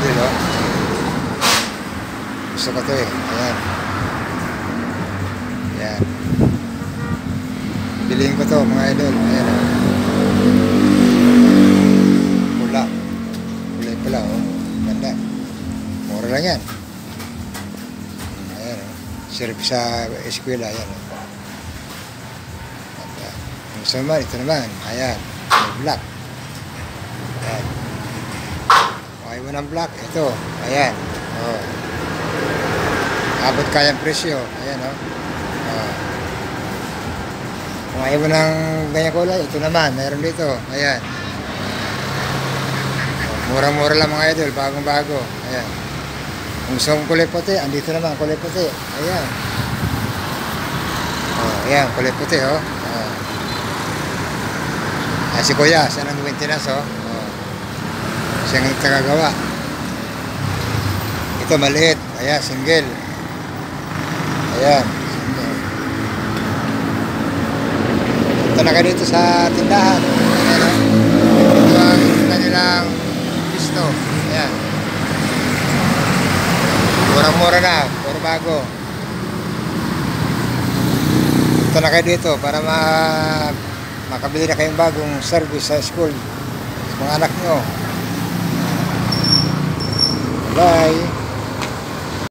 idol, oh. Gusto ko to eh. Ayan. Ayan. Bilihin ko to mga idol. Ayan, oh. Pula. Kulay pula, oh. Ganda. Mura lang yan. Ayan, oh. Serve sa eskwela. Ayan, oh. Ganda. Gusto naman, ito naman. Ayan. Black. Ayan. Okay mo ng black. Ito. Ayan. Oh. Abot kayang presyo. Ayan, oh. Oh. Kung ayaw mo ng ganyan kulay, ito naman. Mayroon dito. Ayan. Oh, murang-mura lang mga idol. Bagong-bago. Ayan. Kung gusto mong kulay puti, andito naman kulay puti. Ayan. Oh, ayan. Kulay puti, oh. Oh. Si Kuya, siya nang maintenance, oh. Oh. Siya ang tagagawa. Ito maliit. Ayan, single. Ayan. Single. Ito na kayo dito sa tindahan. Ayan, oh. Ito ang kanilang pisto. Ayan. Murang-mura na. Puro bago. Ito na kayo dito para makabili na kayong bagong service sa school sa mga anak nyo. Bye!